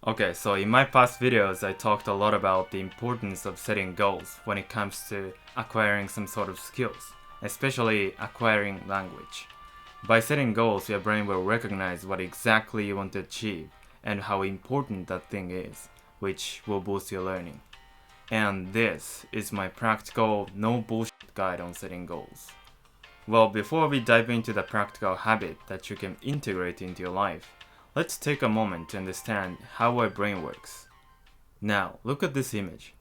Okay, so in my past videos, I talked a lot about the importance of setting goals when it comes to acquiring some sort of skills, especially acquiring language. By setting goals, your brain will recognize what exactly you want to achieve and how important that thing is, which will boost your learning. And this is my practical, no bullshit guide on setting goals. Well, before we dive into the practical habit that you can integrate into your life, let's take a moment to understand how our brain works. Now, look at this image.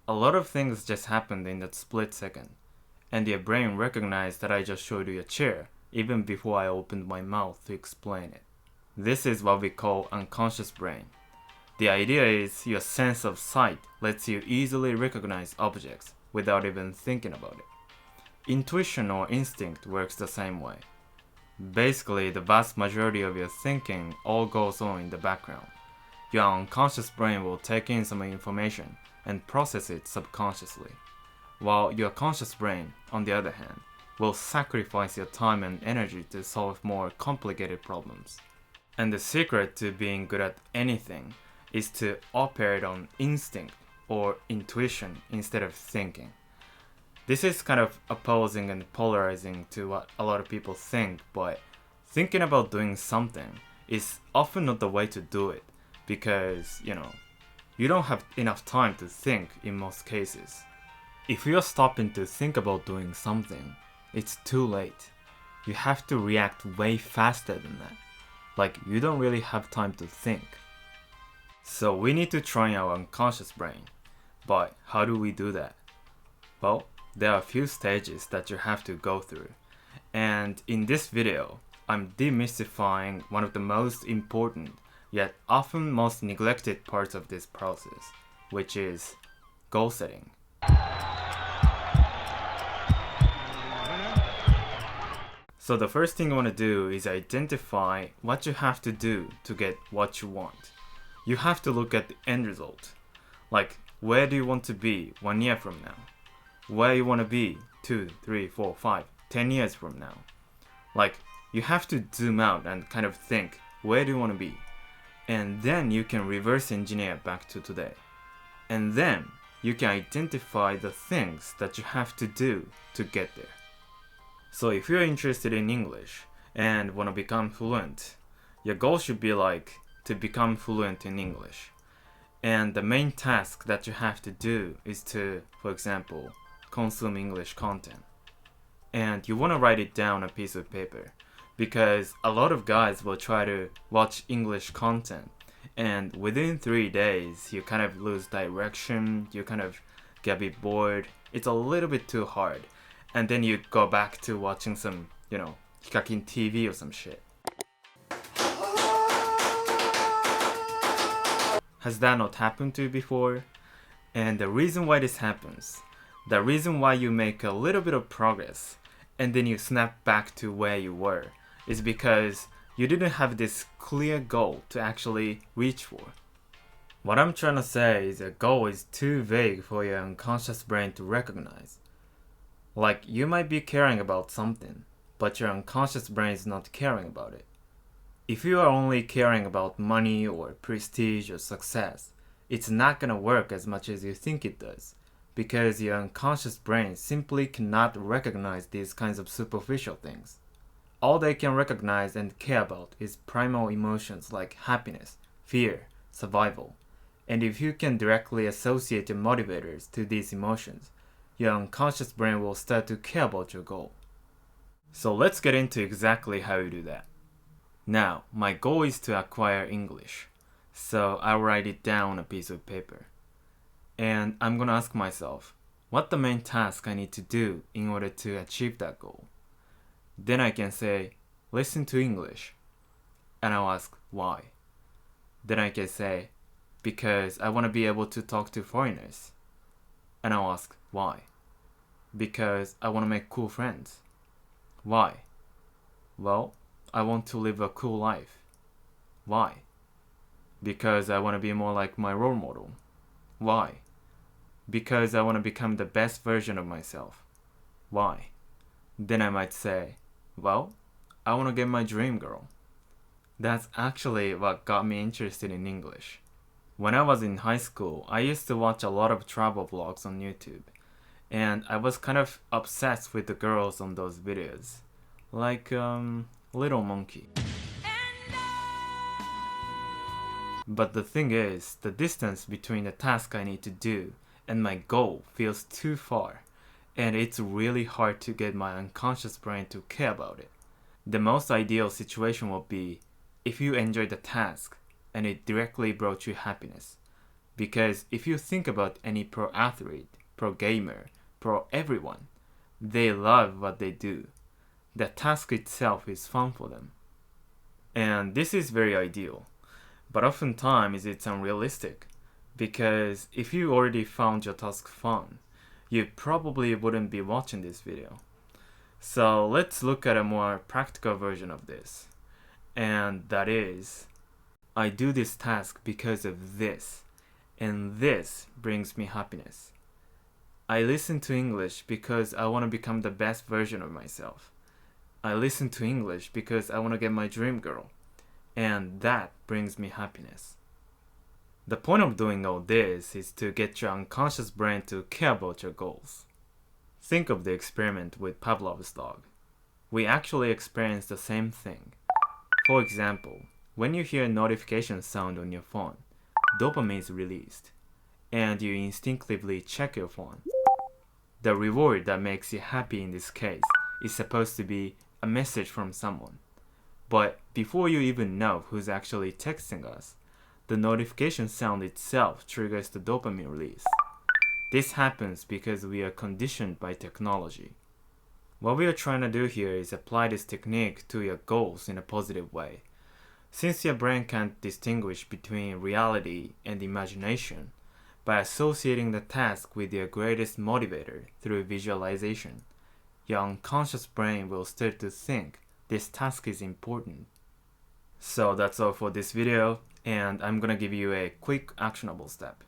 A lot of things just happened in that split second, and your brain recognized that I just showed you a chair even before I opened my mouth to explain it. This is what we call unconscious brain. The idea is your sense of sight lets you easily recognize objects without even thinking about it. Intuition or instinct works the same way. Basically, the vast majority of your thinking all goes on in the background. Your unconscious brain will take in some information and process it subconsciously, while your conscious brain, on the other hand, will sacrifice your time and energy to solve more complicated problems. And the secret to being good at anything is to operate on instinct or intuition instead of thinking. This is kind of opposing and polarizing to what a lot of people think, but thinking about doing something is often not the way to do it because, you don't have enough time to think in most cases. If you're stopping to think about doing something, it's too late. You have to react way faster than that. Like, you don't really have time to think. So we need to train our unconscious brain. But how do we do that? Well, there are a few stages that you have to go through. And in this video, I'm demystifying one of the most important, yet often most neglected parts of this process, which is goal setting. So the first thing you want to do is identify what you have to do to get what you want. You have to look at the end result. Like, where do you want to be 1 year from now? Where you want to be 2, 3, 4, 5, 10 years from now? Like, you have to zoom out and kind of think, where do you want to be? And then you can reverse engineer back to today. And then you can identify the things that you have to do to get there. So if you're interested in English and want to become fluent, your goal should be like to become fluent in English. And the main task that you have to do is to, for example, consume English content. And you want to write it down on a piece of paper because a lot of guys will try to watch English content and within 3 days you kind of lose direction, you kind of get a bit bored, it's a little bit too hard. And then you go back to watching some, Hikakin TV or some shit. Has that not happened to you before? And the reason why this happens, the reason why you make a little bit of progress and then you snap back to where you were is because you didn't have this clear goal to actually reach for. What I'm trying to say is a goal is too vague for your unconscious brain to recognize. Like, you might be caring about something, but your unconscious brain is not caring about it. If you are only caring about money or prestige or success, it's not gonna work as much as you think it does, because your unconscious brain simply cannot recognize these kinds of superficial things. All they can recognize and care about is primal emotions like happiness, fear, survival. And if you can directly associate your motivators to these emotions, your unconscious brain will start to care about your goal. So let's get into exactly how you do that. Now, my goal is to acquire English, so I'll write it down on a piece of paper. And I'm gonna ask myself, what the main task I need to do in order to achieve that goal? Then I can say, listen to English. And I'll ask, why? Then I can say, because I want to be able to talk to foreigners. And I'll ask, why? Because I want to make cool friends. Why? Well, I want to live a cool life. Why? Because I want to be more like my role model. Why? Because I want to become the best version of myself. Why? Then I might say, well, I want to get my dream girl. That's actually what got me interested in English. When I was in high school, I used to watch a lot of travel vlogs on YouTube, and I was kind of obsessed with the girls on those videos, like Little Monkey. But the thing is, the distance between the task I need to do and my goal feels too far, and it's really hard to get my unconscious brain to care about it. The most ideal situation would be if you enjoyed the task and it directly brought you happiness. Because if you think about any pro athlete, pro gamer, pro everyone, they love what they do. The task itself is fun for them. And this is very ideal. But oftentimes it's unrealistic. Because if you already found your task fun, you probably wouldn't be watching this video. So let's look at a more practical version of this. And that is, I do this task because of this, and this brings me happiness. I listen to English because I want to become the best version of myself. I listen to English because I want to get my dream girl, and that brings me happiness. The point of doing all this is to get your unconscious brain to care about your goals. Think of the experiment with Pavlov's dog. We actually experience the same thing. For example, when you hear a notification sound on your phone, dopamine is released, and you instinctively check your phone. The reward that makes you happy in this case is supposed to be a message from someone. But before you even know who's actually texting us, the notification sound itself triggers the dopamine release. This happens because we are conditioned by technology. What we are trying to do here is apply this technique to your goals in a positive way. Since your brain can't distinguish between reality and imagination, by associating the task with your greatest motivator through visualization, your unconscious brain will start to think this task is important. So that's all for this video, and I'm gonna give you a quick actionable step.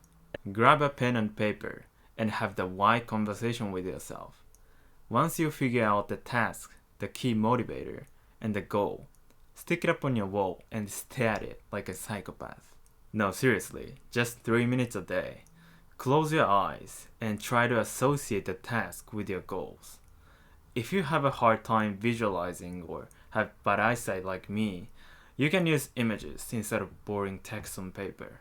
Grab a pen and paper and have the why conversation with yourself. Once you figure out the task, the key motivator, and the goal, stick it up on your wall and stare at it like a psychopath. No, seriously, just 3 minutes a day. Close your eyes and try to associate the task with your goals. If you have a hard time visualizing or have bad eyesight like me, you can use images instead of boring text on paper.